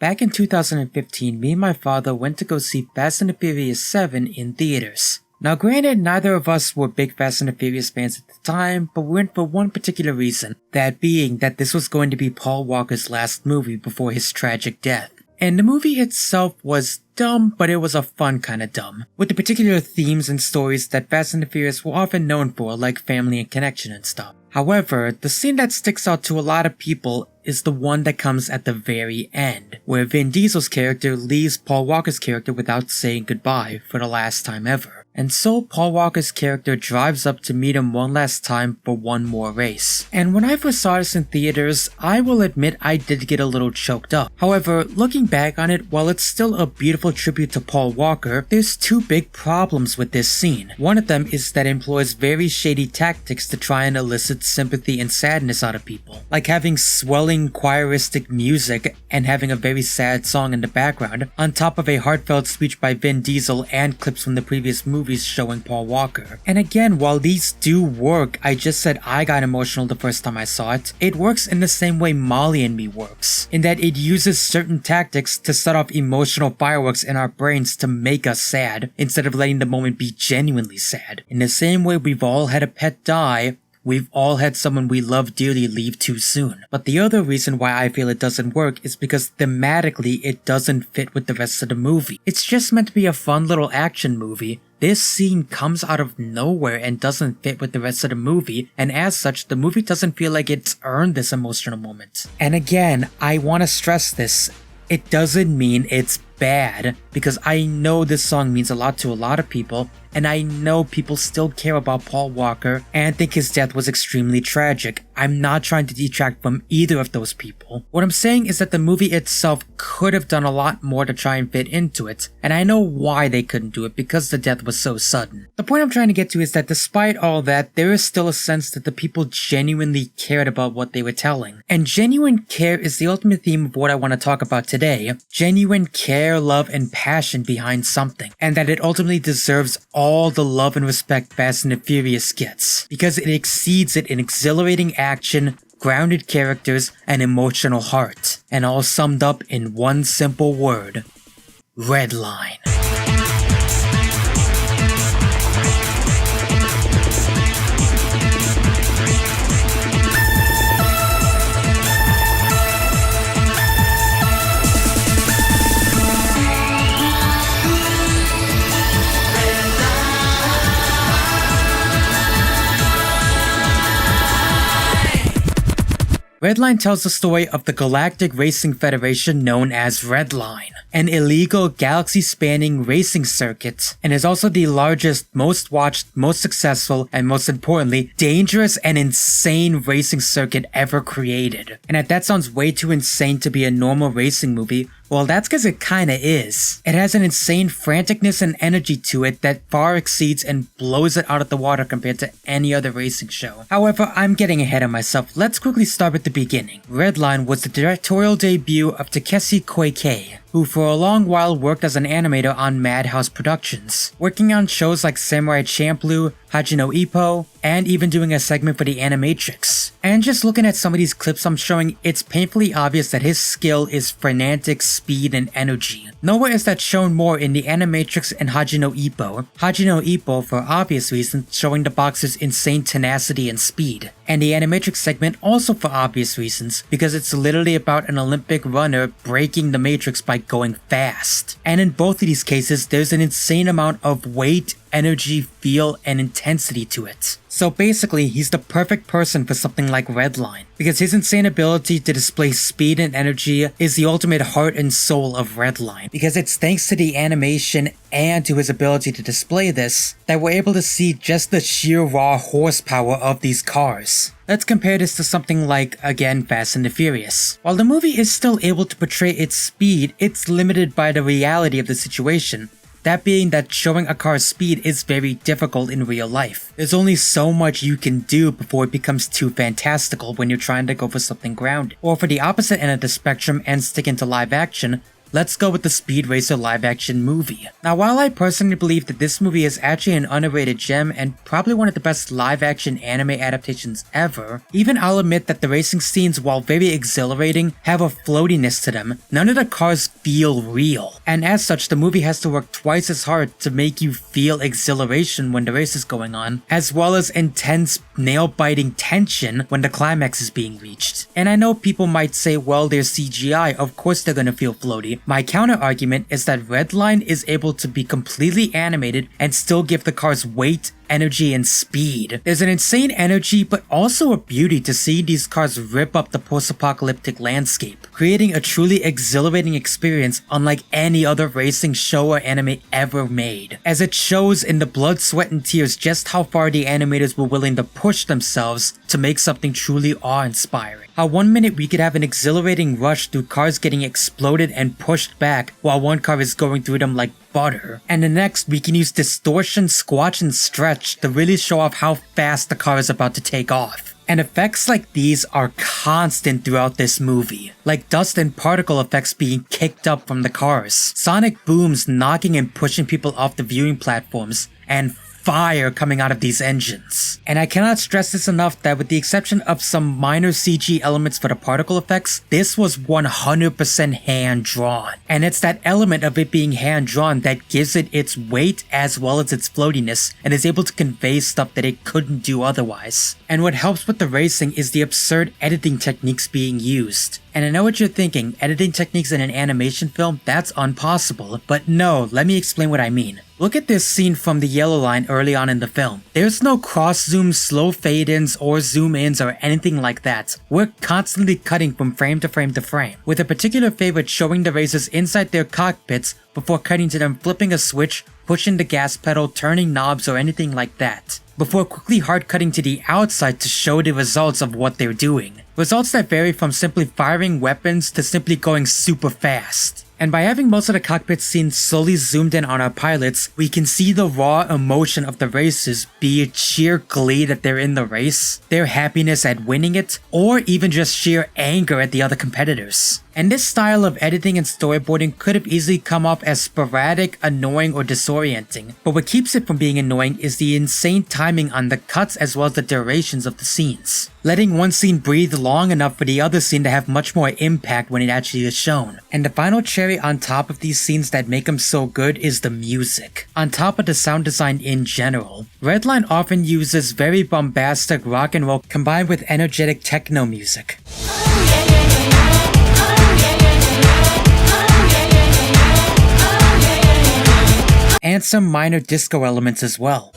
Back in 2015, me and my father went to go see Fast and the Furious 7 in theaters. Now granted, neither of us were big Fast and the Furious fans at the time, but we went for one particular reason, that being that this was going to be Paul Walker's last movie before his tragic death. And the movie itself was dumb, but it was a fun kind of dumb, with the particular themes and stories that Fast and the Furious were often known for, like family and connection and stuff. However, the scene that sticks out to a lot of people is the one that comes at the very end, where Vin Diesel's character leaves Paul Walker's character without saying goodbye for the last time ever. And so Paul Walker's character drives up to meet him one last time for one more race. And when I first saw this in theaters, I will admit I did get a little choked up. However, looking back on it, while it's still a beautiful tribute to Paul Walker, there's two big problems with this scene. One of them is that it employs very shady tactics to try and elicit sympathy and sadness out of people, like having swelling choiristic music and having a very sad song in the background, on top of a heartfelt speech by Vin Diesel and clips from the previous movies showing Paul Walker. And again, while these do work, I just said I got emotional the first time I saw it, it works in the same way Molly and Me works, in that it uses certain tactics to set off emotional fireworks in our brains to make us sad, instead of letting the moment be genuinely sad. In the same way we've all had a pet die, we've all had someone we love dearly leave too soon. But the other reason why I feel it doesn't work is because thematically it doesn't fit with the rest of the movie. It's just meant to be a fun little action movie. This scene comes out of nowhere and doesn't fit with the rest of the movie, and as such, the movie doesn't feel like it's earned this emotional moment. And again, I want to stress this, it doesn't mean it's bad, because I know this song means a lot to a lot of people, and I know people still care about Paul Walker and think his death was extremely tragic. I'm not trying to detract from either of those people. What I'm saying is that the movie itself could have done a lot more to try and fit into it, and I know why they couldn't do it, because the death was so sudden. The point I'm trying to get to is that despite all that, there is still a sense that the people genuinely cared about what they were telling. And genuine care is the ultimate theme of what I want to talk about today. Genuine care, love, and passion behind something, and that it ultimately deserves all the love and respect Fast and the Furious gets, because it exceeds it in exhilarating action, grounded characters, and emotional heart, and all summed up in one simple word: Redline. Redline tells the story of the Galactic Racing Federation known as Redline, an illegal galaxy-spanning racing circuit, and is also the largest, most watched, most successful, and most importantly, dangerous and insane racing circuit ever created. And if that sounds way too insane to be a normal racing movie, well, that's because it kinda is. It has an insane franticness and energy to it that far exceeds and blows it out of the water compared to any other racing show. However, I'm getting ahead of myself. Let's quickly start at the beginning. Redline was the directorial debut of Takeshi Koike, who for a long while worked as an animator on Madhouse Productions, working on shows like Samurai Champloo, Haji no Ippo, and even doing a segment for the Animatrix. And just looking at some of these clips I'm showing, it's painfully obvious that his skill is frenetic speed and energy. Nowhere is that shown more in the Animatrix and Haji no Ippo. Haji no Ippo, for obvious reasons, showing the boxer's insane tenacity and speed. And the Animatrix segment also for obvious reasons, because it's literally about an Olympic runner breaking the Matrix by going fast. And in both of these cases, there's an insane amount of weight, energy, feel, and intensity to it. So basically, he's the perfect person for something like Redline, because his insane ability to display speed and energy is the ultimate heart and soul of Redline, because it's thanks to the animation and to his ability to display this that we're able to see just the sheer raw horsepower of these cars. Let's compare this to something like, again, Fast and the Furious. While the movie is still able to portray its speed, it's limited by the reality of the situation. That being that showing a car's speed is very difficult in real life. There's only so much you can do before it becomes too fantastical when you're trying to go for something grounded. Or for the opposite end of the spectrum and stick into live action, let's go with the Speed Racer live-action movie. Now, while I personally believe that this movie is actually an underrated gem and probably one of the best live-action anime adaptations ever, even I'll admit that the racing scenes, while very exhilarating, have a floatiness to them. None of the cars feel real, and as such, the movie has to work twice as hard to make you feel exhilaration when the race is going on, as well as intense, nail-biting tension when the climax is being reached. And I know people might say, well, they're CGI, of course they're gonna feel floaty. My counter-argument is that Redline is able to be completely animated and still give the cars weight, energy, and speed. There's an insane energy, but also a beauty to see these cars rip up the post-apocalyptic landscape, creating a truly exhilarating experience unlike any other racing show or anime ever made, as it shows in the blood, sweat, and tears just how far the animators were willing to push themselves to make something truly awe-inspiring. How 1 minute we could have an exhilarating rush through cars getting exploded and pushed back while one car is going through them like butter, and the next we can use distortion, squash, and stretch to really show off how fast the car is about to take off. And effects like these are constant throughout this movie, like dust and particle effects being kicked up from the cars, sonic booms knocking and pushing people off the viewing platforms, and fire coming out of these engines. And I cannot stress this enough that with the exception of some minor CG elements for the particle effects, this was 100% hand-drawn. And it's that element of it being hand-drawn that gives it its weight as well as its floatiness and is able to convey stuff that it couldn't do otherwise. And what helps with the racing is the absurd editing techniques being used. And I know what you're thinking, editing techniques in an animation film, that's impossible. But no, let me explain what I mean. Look at this scene from the yellow line early on in the film. There's no cross-zooms, slow fade-ins, or zoom-ins or anything like that. We're constantly cutting from frame to frame to frame, with a particular favorite showing the racers inside their cockpits before cutting to them flipping a switch, pushing the gas pedal, turning knobs, or anything like that, before quickly hard cutting to the outside to show the results of what they're doing. Results that vary from simply firing weapons to simply going super fast. And by having most of the cockpit scenes slowly zoomed in on our pilots, we can see the raw emotion of the racers, be it sheer glee that they're in the race, their happiness at winning it, or even just sheer anger at the other competitors. And this style of editing and storyboarding could have easily come off as sporadic, annoying, or disorienting, but what keeps it from being annoying is the insane timing on the cuts as well as the durations of the scenes, letting one scene breathe long enough for the other scene to have much more impact when it actually is shown. And the final cherry on top of these scenes that make them so good is the music. On top of the sound design in general, Redline often uses very bombastic rock and roll combined with energetic techno music, and some minor disco elements as well.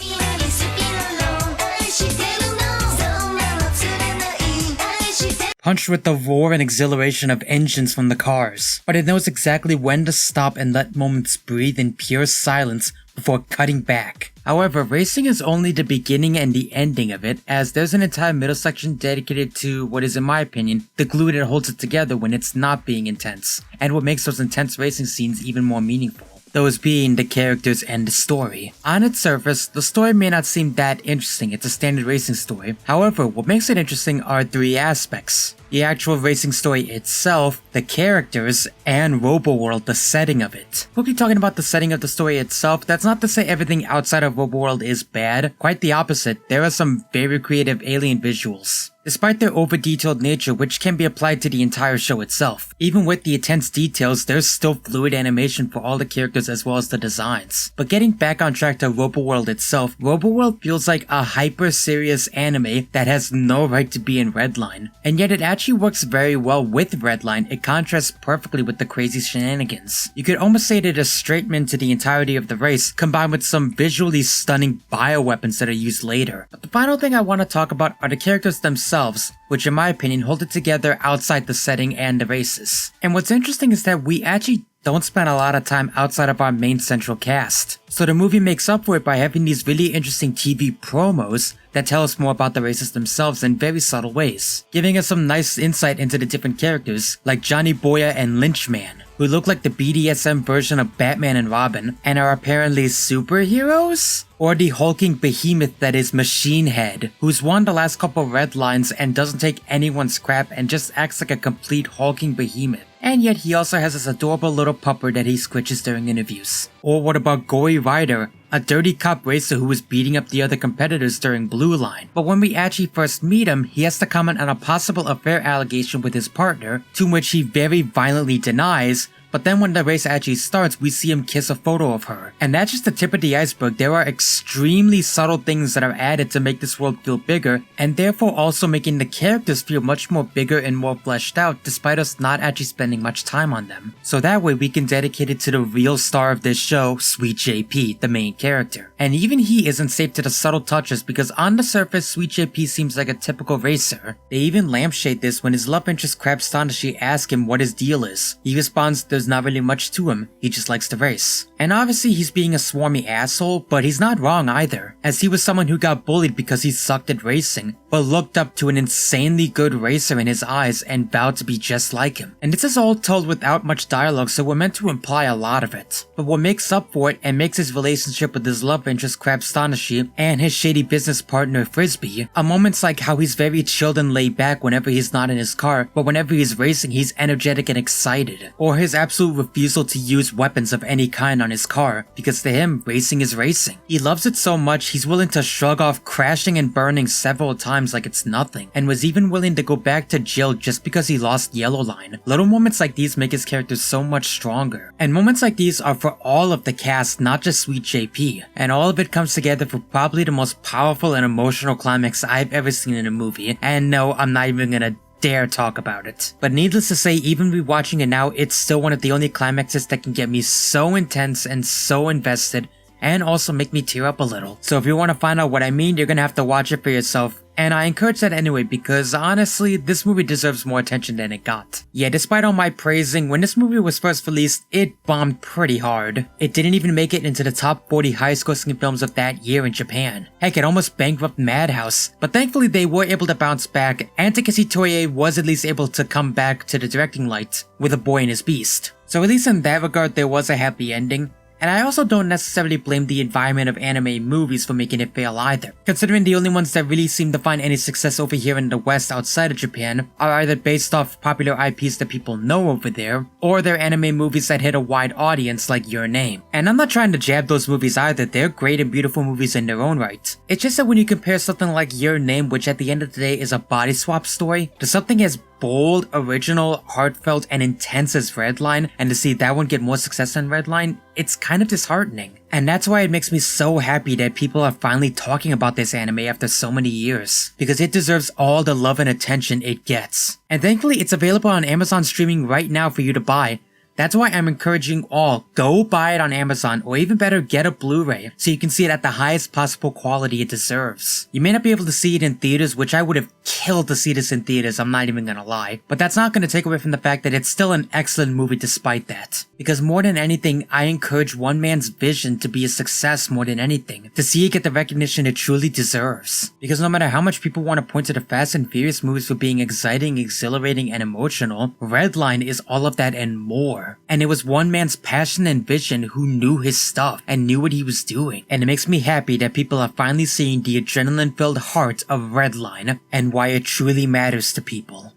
Punched with the roar and exhilaration of engines from the cars, but it knows exactly when to stop and let moments breathe in pure silence before cutting back. However, racing is only the beginning and the ending of it, as there's an entire middle section dedicated to what is, in my opinion, the glue that holds it together when it's not being intense, and what makes those intense racing scenes even more meaningful. Those being the characters and the story. On its surface, the story may not seem that interesting, it's a standard racing story. However, what makes it interesting are three aspects: the actual racing story itself, the characters, and RoboWorld, the setting of it. Quickly talking about the setting of the story itself, that's not to say everything outside of RoboWorld is bad, quite the opposite, there are some very creative alien visuals, despite their over-detailed nature, which can be applied to the entire show itself. Even with the intense details, there's still fluid animation for all the characters as well as the designs. But getting back on track to RoboWorld itself, RoboWorld feels like a hyper-serious anime that has no right to be in Redline, and yet it actually works very well with Redline. It contrasts perfectly with the crazy shenanigans. You could almost say that it is straight into the entirety of the race, combined with some visually stunning bioweapons that are used later. But the final thing I want to talk about are the characters themselves, which in my opinion hold it together outside the setting and the races. And what's interesting is that we actually don't spend a lot of time outside of our main central cast. So the movie makes up for it by having these really interesting TV promos that tell us more about the races themselves in very subtle ways, giving us some nice insight into the different characters like Johnny Boya and Lynchman, who look like the BDSM version of Batman and Robin and are apparently superheroes? Or the hulking behemoth that is Machine Head, who's won the last couple red lines and doesn't take anyone's crap and just acts like a complete hulking behemoth. and yet he also has this adorable little pupper that he squishes during interviews. Or what about Gory Rider, a dirty cop racer who was beating up the other competitors during Blue Line, but when we actually first meet him, he has to comment on a possible affair allegation with his partner, to which he very violently denies. But then when the race actually starts, we see him kiss a photo of her. And that's just the tip of the iceberg. There are extremely subtle things that are added to make this world feel bigger, and therefore also making the characters feel much more bigger and more fleshed out, despite us not actually spending much time on them. So that way we can dedicate it to the real star of this show, Sweet JP, the main character. And even he isn't safe to the subtle touches, because on the surface, Sweet JP seems like a typical racer. They even lampshade this when his love interest Crab Stanashi asks him what his deal is. He responds there's not really much to him, he just likes to race. And obviously he's being a swarmy asshole, but he's not wrong either, as he was someone who got bullied because he sucked at racing, but looked up to an insanely good racer in his eyes and vowed to be just like him. And this is all told without much dialogue, so we're meant to imply a lot of it. But what makes up for it and makes his relationship with his love interest Crab Stanashi and his shady business partner Frisbee are moments like how he's very chilled and laid back whenever he's not in his car, but whenever he's racing he's energetic and excited. Or his absolute refusal to use weapons of any kind on his car, because to him, racing is racing. He loves it so much he's willing to shrug off crashing and burning several times like it's nothing, and was even willing to go back to jail just because he lost Yellow Line. Little moments like these make his character so much stronger. And moments like these are for all of the cast, not just Sweet JP. And all of it comes together for probably the most powerful and emotional climax I've ever seen in a movie. And no, I'm not even gonna dare talk about it. But needless to say, even rewatching it now, it's still one of the only climaxes that can get me so intense and so invested, and also make me tear up a little. So if you want to find out what I mean, you're gonna have to watch it for yourself. And I encourage that anyway, because honestly, this movie deserves more attention than it got. Yeah, despite all my praising, when this movie was first released, it bombed pretty hard. It didn't even make it into the top 40 highest grossing films of that year in Japan. Heck, it almost bankrupted Madhouse. But thankfully they were able to bounce back, and Takeshi Toye was at least able to come back to the directing light with A Boy and His Beast. So at least in that regard, there was a happy ending. And I also don't necessarily blame the environment of anime movies for making it fail either, considering the only ones that really seem to find any success over here in the West outside of Japan are either based off popular IPs that people know over there, or they're anime movies that hit a wide audience like Your Name. And I'm not trying to jab those movies either, they're great and beautiful movies in their own right. It's just that when you compare something like Your Name, which at the end of the day is a body swap story, to something as bold, original, heartfelt, and intense as Redline, and to see that one get more success than Redline, it's kind of disheartening. And that's why it makes me so happy that people are finally talking about this anime after so many years, because it deserves all the love and attention it gets. And thankfully it's available on Amazon streaming right now for you to buy. That's why I'm encouraging all, go buy it on Amazon, or even better, get a Blu-ray, so you can see it at the highest possible quality it deserves. You may not be able to see it in theaters, which I would have killed to see this in theaters, I'm not even gonna lie, but that's not gonna take away from the fact that it's still an excellent movie despite that. Because more than anything, I encourage one man's vision to be a success more than anything, to see it get the recognition it truly deserves. Because no matter how much people want to point to the Fast and Furious movies for being exciting, exhilarating, and emotional, Redline is all of that and more. And it was one man's passion and vision who knew his stuff and knew what he was doing. And it makes me happy that people are finally seeing the adrenaline-filled heart of Redline and why it truly matters to people.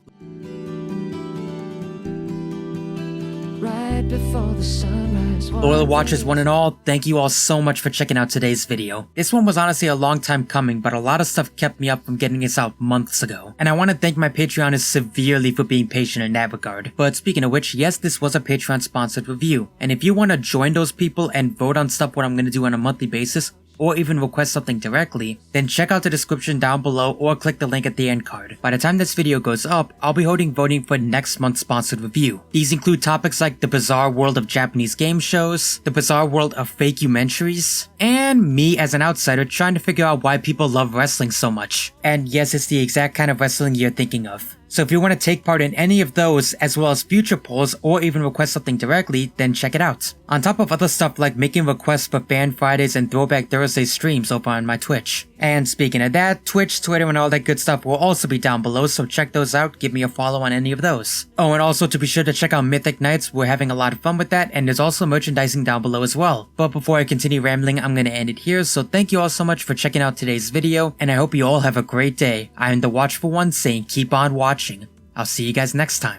Right before the sunrise. Loyal watchers one and all, thank you all so much for checking out today's video. This one was honestly a long time coming, but a lot of stuff kept me up from getting this out months ago. And I want to thank my Patreoners severely for being patient in that regard. But speaking of which, yes, this was a Patreon sponsored review. And if you want to join those people and vote on stuff what I'm going to do on a monthly basis, or even request something directly, then check out the description down below or click the link at the end card. By the time this video goes up, I'll be holding voting for next month's sponsored review. These include topics like the bizarre world of Japanese game shows, the bizarre world of fake-umentaries, and me as an outsider trying to figure out why people love wrestling so much. And yes, it's the exact kind of wrestling you're thinking of. So if you want to take part in any of those, as well as future polls, or even request something directly, then check it out. On top of other stuff like making requests for Fan Fridays and Throwback Thursday streams over on my Twitch. And speaking of that, Twitch, Twitter, and all that good stuff will also be down below, so check those out, give me a follow on any of those. Oh, and also to be sure to check out Mythic Nights, we're having a lot of fun with that, and there's also merchandising down below as well. But before I continue rambling, I'm gonna end it here, so thank you all so much for checking out today's video, and I hope you all have a great day. I'm the Watchful One saying keep on watching. I'll see you guys next time.